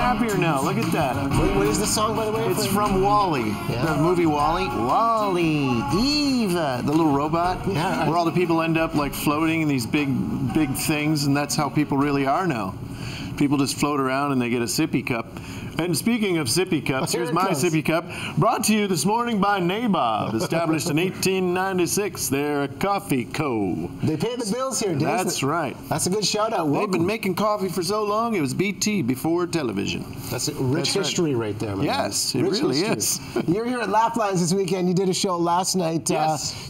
happier now. Look at that. What is the song, by the way? It's from WALL-E, the movie WALL-E. WALL-E, Eva, the little robot, where all the people end up like floating in these big things, and that's how people really are now. People just float around and they get a sippy cup. And speaking of sippy cups, here's my sippy cup, brought to you this morning by Nabob, established in 1896. They're a coffee co. They pay the bills here, Dave. That's right. That's a good shout out. They've been making coffee for so long, it was BT before television. That's a rich history right there, man. Yes, it really is. You're here at Laplands this weekend. You did a show last night,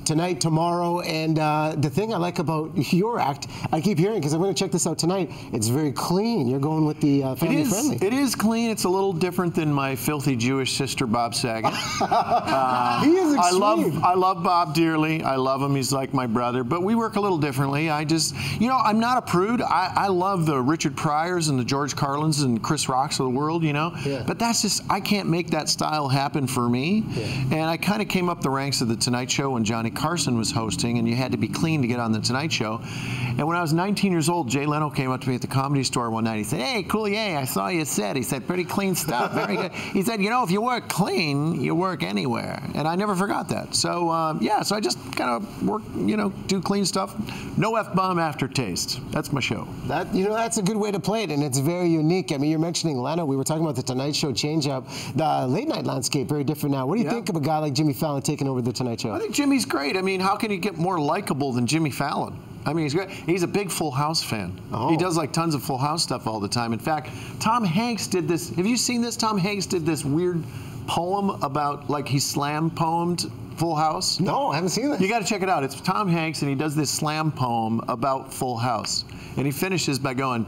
tonight, tomorrow, and the thing I like about your act, I keep hearing, because I'm going to check this out tonight, it's very clean. You're going with the family friendly. It is clean. It's a little different than my filthy Jewish sister, Bob Saget. He is extreme. I love Bob dearly. I love him. He's like my brother. But we work a little differently. I just, you know, I'm not a prude. I love the Richard Pryors and the George Carlins and Chris Rocks of the world, you know. Yeah. But that's just, I can't make that style happen for me. Yeah. And I kind of came up the ranks of the Tonight Show when Johnny Carson was hosting, and you had to be clean to get on the Tonight Show. And when I was 19 years old, Jay Leno came up to me at the Comedy Store one night. He said, "Hey, Coulier, I saw you set." He said, "Pretty clean stuff, very good." He said, "You know, if you work clean, you work anywhere." And I never forgot that. So, yeah, so I just kind of work, you know, do clean stuff. No F-bomb aftertaste. That's my show. That, you know, that's a good way to play it, and it's very unique. I mean, you're mentioning Leno. We were talking about the Tonight Show change-up. The late-night landscape, very different now. What do you think of a guy like Jimmy Fallon taking over the Tonight Show? I think Jimmy's great. I mean, how can you get more likable than Jimmy Fallon? I mean, he's great. He's a big Full House fan. Oh. He does like tons of Full House stuff all the time. In fact, Tom Hanks did this. Have you seen this? Tom Hanks did this weird poem about, like, he slam poemed Full House. No, I haven't seen that. You got to check it out. It's Tom Hanks, and he does this slam poem about Full House. And he finishes by going,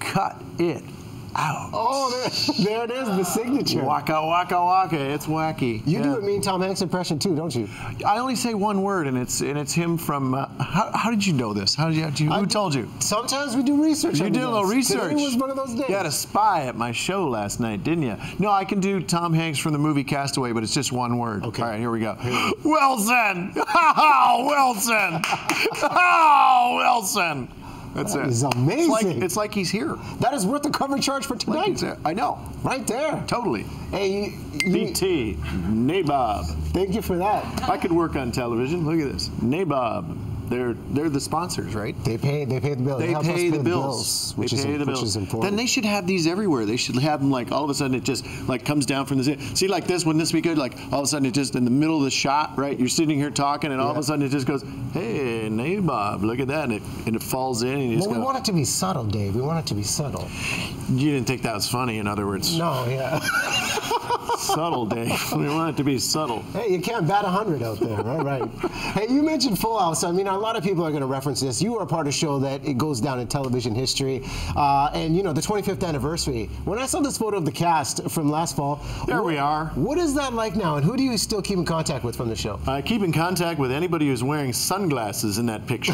"Cut it out." Oh, there it is, the signature. Waka, waka, waka. It's wacky. You do a mean Tom Hanks impression too, don't you? I only say one word, and it's him from. How did you know this? Who told you? Sometimes we do research. You did a little research. Today was one of those days. You had a spy at my show last night, didn't you? No, I can do Tom Hanks from the movie Castaway, but it's just one word. Okay. All right, here we go. Wilson. Oh, Wilson. Oh, Wilson. That's that it. Is amazing. It's like he's here. That is worth the cover charge for tonight. Like I know. Right there. Totally. Hey, BT, Nabob. Thank you for that. I could work on television. Look at this. Nabob. They're the sponsors, right? They pay the bills. They pay the bills. Which is important. Then they should have these everywhere. They should have them, like, all of a sudden it just like comes down from the see, like this, wouldn't this be good? Like all of a sudden it just in the middle of the shot, right? You're sitting here talking, and all of a sudden it just goes, "Hey, Nabob, look at that," and it falls in, and you just we go. want it to be subtle, Dave. We want it to be subtle. You didn't think that was funny, in other words. No, yeah. Subtle, Dave. We want it to be subtle. Hey, you can't bat 100 out there, right? Hey, you mentioned Full House. I mean, a lot of people are going to reference this. You were a part of a show that it goes down in television history, and you know, the 25th anniversary. When I saw this photo of the cast from last fall, we are. What is that like now, and who do you still keep in contact with from the show? I keep in contact with anybody who's wearing sunglasses in that picture.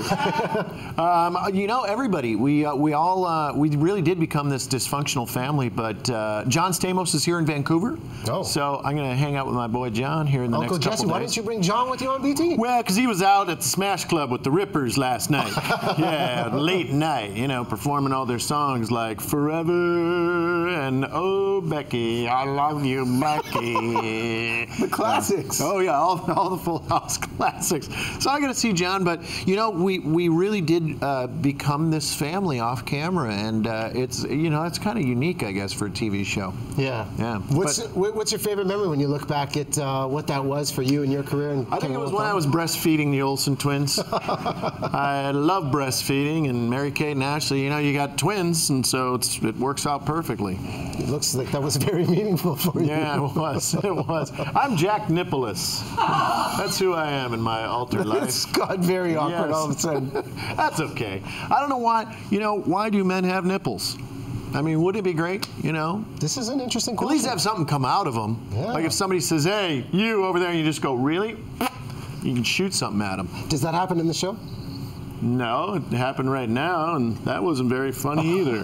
You know, everybody. We really did become this dysfunctional family. But John Stamos is here in Vancouver. Oh. So I'm going to hang out with my boy John here in the next couple Jesse, days. Why didn't you bring John with you on BT? Well, because he was out at the Smash Club with the Rippers last night. Yeah, late night, you know, performing all their songs like Forever and Oh, Becky, I Love You, Becky. The classics. Oh, yeah, all the Full House classics. So I got to see John, but, you know, we really did become this family off camera, and it's, you know, it's kind of unique, I guess, for a TV show. Yeah. Yeah. What's your favorite memory when you look back at what that was for you and your career? I think it was when I was breastfeeding the Olsen twins. I love breastfeeding, and Mary-Kate and Ashley, you know, you got twins, and so it works out perfectly. It looks like that was very meaningful for you. Yeah, it was. It was. I'm Jack Nicholas. That's who I am in my alter life. It's got very awkward all of a sudden. That's okay. I don't know why, you know, why do men have nipples? I mean, wouldn't it be great, you know? This is an interesting question. At least have something come out of them. Yeah. Like if somebody says, "Hey, you over there," and you just go, "Really?" You can shoot something at them. Does that happen in the show? No, it happened right now, and that wasn't very funny either.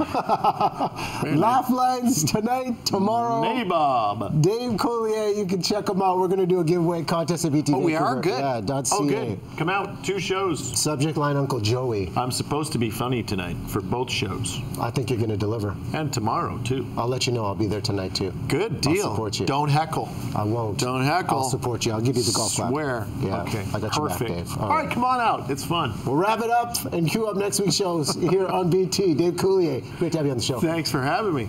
Laugh lines tonight, tomorrow. Nabob. Dave Coulier, you can check him out. We're going to do a giveaway contest at BT. Oh, we are? Good. Yeah, Oh, good. Come out, 2 shows. Subject line, Uncle Joey. I'm supposed to be funny tonight for both shows. I think you're going to deliver. And tomorrow, too. I'll let you know. I'll be there tonight, too. Good deal. I'll support you. Don't heckle. I won't. Don't heckle. I'll support you. I'll give you the golf clap. Swear. Yeah. Okay. I got you back, Perfect. Dave. All right, come on out. It's fun. We'll wrap it up and cue up next week's shows here on BT. Dave Coulier, great to have you on the show. Thanks for having me.